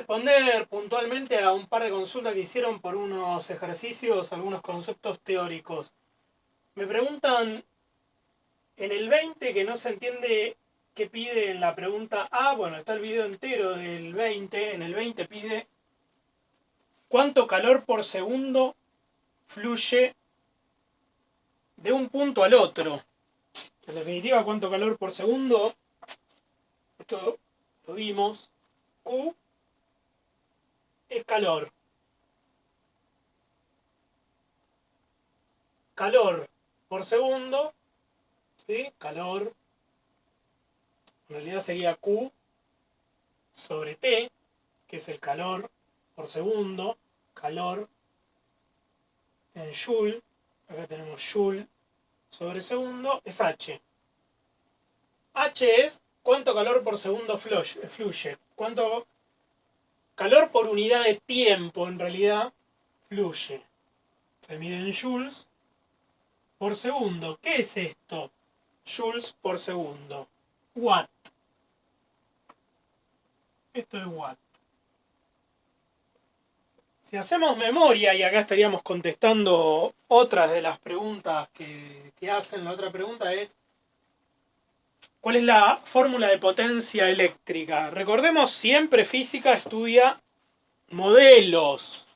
responder puntualmente a un par de consultas que hicieron por unos ejercicios, algunos conceptos teóricos. Me preguntan en el 20 que no se entiende qué pide en la pregunta A. Bueno, está el video entero del 20. En el 20 pide cuánto calor por segundo fluye de un punto al otro. En definitiva, cuánto calor por segundo, esto lo vimos, Q es calor. Calor por segundo, ¿sí? Calor, en realidad sería Q sobre T, que es el calor por segundo, calor en Joule, acá tenemos Joule sobre segundo, es H. H es cuánto calor por segundo fluye, cuánto calor por unidad de tiempo en realidad fluye. Se mide en joules por segundo. ¿Qué es esto? Joules por segundo. Watt. Esto es watt. Si hacemos memoria, y acá estaríamos contestando otras de las preguntas que hacen, la otra pregunta es ¿cuál es la fórmula de potencia eléctrica? Recordemos, siempre física estudia modelos.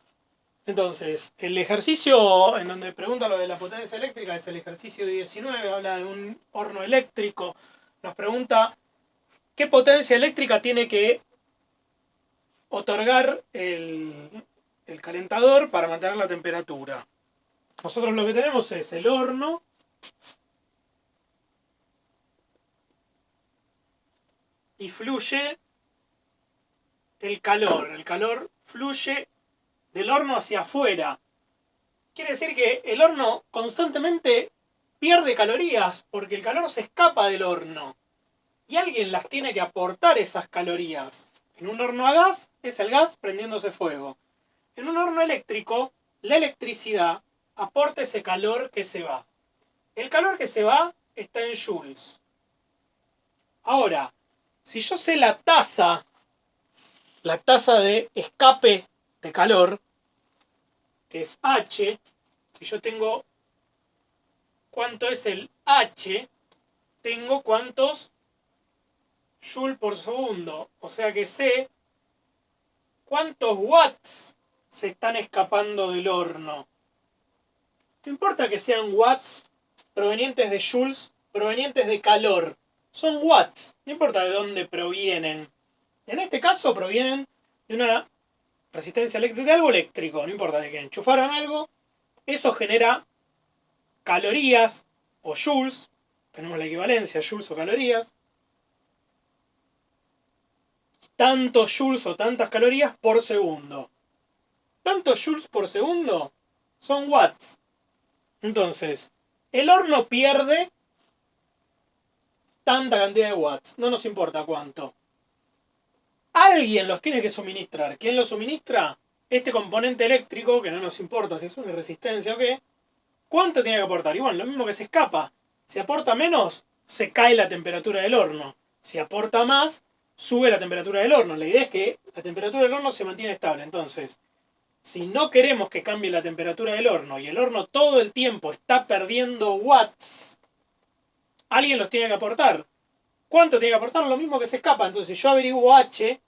Entonces, el ejercicio en donde pregunta lo de la potencia eléctrica es el ejercicio 19, habla de un horno eléctrico, nos pregunta qué potencia eléctrica tiene que otorgar el calentador para mantener la temperatura. Nosotros lo que tenemos es el horno y fluye el calor fluye del horno hacia afuera. Quiere decir que el horno constantemente pierde calorías porque el calor se escapa del horno y alguien las tiene que aportar esas calorías. En un horno a gas es el gas prendiéndose fuego. En un horno eléctrico, la electricidad aporta ese calor que se va. El calor que se va está en joules. Ahora, si yo sé la tasa de escape de calor, que es H, si yo tengo cuánto es el H, tengo cuántos joules por segundo. O sea que sé cuántos watts se están escapando del horno. No importa que sean watts provenientes de joules, provenientes de calor. Son watts, no importa de dónde provienen. En este caso provienen de una resistencia eléctrica, de algo eléctrico, no importa de qué. Enchufaron algo, eso genera calorías o joules, tenemos la equivalencia, joules o calorías, tantos joules o tantas calorías por segundo. Tantos joules por segundo son watts. Entonces, el horno pierde tanta cantidad de watts, no nos importa cuánto. Alguien los tiene que suministrar. ¿Quién los suministra? Este componente eléctrico, que no nos importa si es una resistencia o qué, ¿cuánto tiene que aportar? Y bueno, lo mismo que se escapa. Si aporta menos, se cae la temperatura del horno. Si aporta más, sube la temperatura del horno. La idea es que la temperatura del horno se mantiene estable. Entonces, si no queremos que cambie la temperatura del horno y el horno todo el tiempo está perdiendo watts, alguien los tiene que aportar. ¿Cuánto tiene que aportar? Lo mismo que se escapa. Entonces, si yo averiguo H,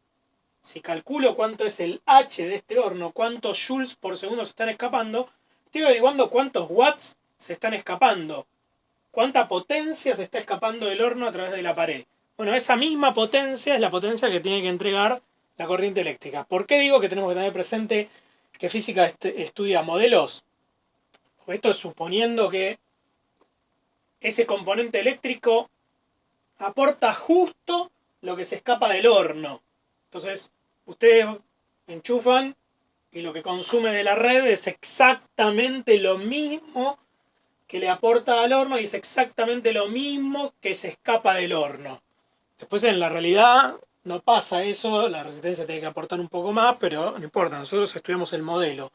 si calculo cuánto es el H de este horno, cuántos joules por segundo se están escapando, estoy averiguando cuántos watts se están escapando, cuánta potencia se está escapando del horno a través de la pared. Bueno, esa misma potencia es la potencia que tiene que entregar la corriente eléctrica. ¿Por qué digo que tenemos que tener presente que física estudia modelos? Esto es suponiendo que ese componente eléctrico aporta justo lo que se escapa del horno. Entonces, ustedes enchufan y lo que consume de la red es exactamente lo mismo que le aporta al horno y es exactamente lo mismo que se escapa del horno. Después en la realidad no pasa eso, la resistencia tiene que aportar un poco más, pero no importa, nosotros estudiamos el modelo.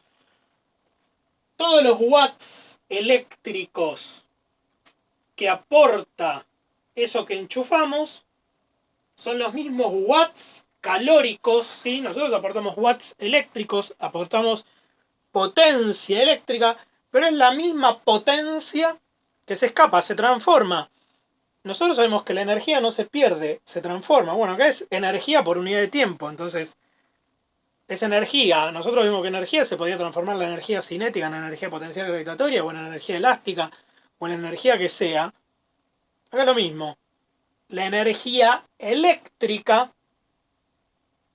Todos los watts eléctricos que aporta eso que enchufamos son los mismos watts calóricos, ¿sí? Nosotros aportamos watts eléctricos, aportamos potencia eléctrica, pero es la misma potencia que se escapa, se transforma. Nosotros sabemos que la energía no se pierde, se transforma. Bueno, acá es energía por unidad de tiempo, entonces es energía. Nosotros vimos que energía se podía transformar la energía cinética en energía potencial gravitatoria, o en energía elástica, o en energía que sea. Acá es lo mismo. La energía eléctrica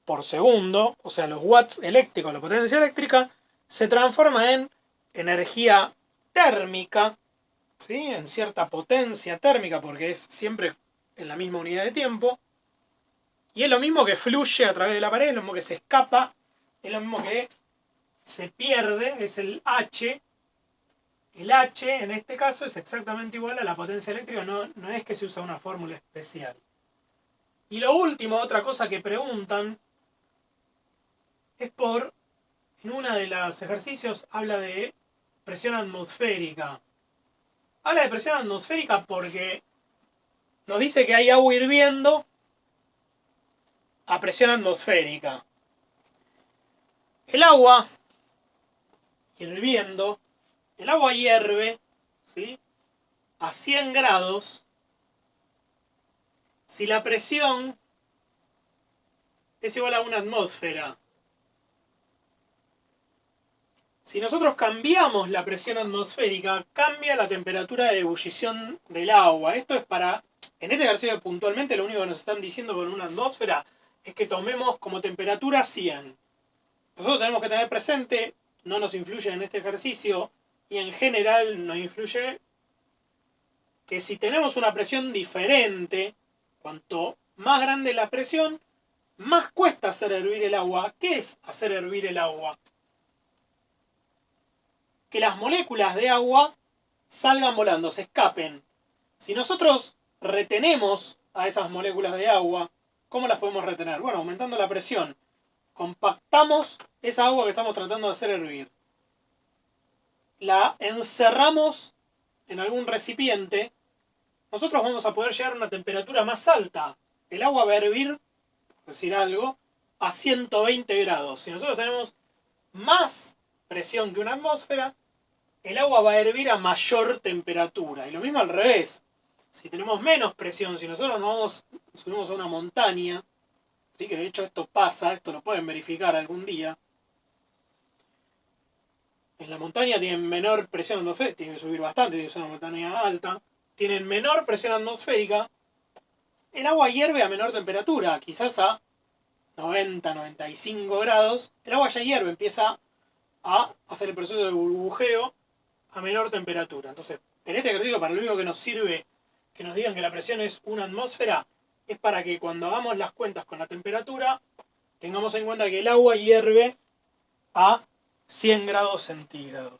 por segundo, o sea, los watts eléctricos, la potencia eléctrica, se transforma en energía térmica, ¿sí? En cierta potencia térmica, porque es siempre en la misma unidad de tiempo. Y es lo mismo que fluye a través de la pared, es lo mismo que se escapa, es lo mismo que se pierde, es el H. El H en este caso es exactamente igual a la potencia eléctrica, no es que se usa una fórmula especial. Y lo último, otra cosa que preguntan, es en uno de los ejercicios habla de presión atmosférica. Habla de presión atmosférica porque nos dice que hay agua hirviendo a presión atmosférica. El agua hirviendo, el agua hierve, ¿sí? A 100 grados si la presión es igual a una atmósfera. Si nosotros cambiamos la presión atmosférica, cambia la temperatura de ebullición del agua. Esto es para, en este ejercicio puntualmente, lo único que nos están diciendo con una atmósfera es que tomemos como temperatura 100. Nosotros tenemos que tener presente, no nos influye en este ejercicio, y en general nos influye que si tenemos una presión diferente, cuanto más grande la presión, más cuesta hacer hervir el agua. ¿Qué es hacer hervir el agua? Que las moléculas de agua salgan volando, se escapen. Si nosotros retenemos a esas moléculas de agua, ¿cómo las podemos retener? Bueno, aumentando la presión. Compactamos esa agua que estamos tratando de hacer hervir. La encerramos en algún recipiente. Nosotros vamos a poder llegar a una temperatura más alta. El agua va a hervir, por decir algo, a 120 grados. Si nosotros tenemos más presión que una atmósfera, el agua va a hervir a mayor temperatura. Y lo mismo al revés. Si tenemos menos presión, si nosotros subimos a una montaña, ¿sí? Que de hecho esto pasa, esto lo pueden verificar algún día. En la montaña tienen menor presión atmosférica, tienen que subir bastante, tienen que ser una montaña alta. Tienen menor presión atmosférica. El agua hierve a menor temperatura, quizás a 90, 95 grados. El agua ya hierve, empieza a hacer el proceso de burbujeo a menor temperatura. Entonces, en este ejercicio, para lo único que nos sirve que nos digan que la presión es una atmósfera, es para que cuando hagamos las cuentas con la temperatura, tengamos en cuenta que el agua hierve a 100 grados centígrados.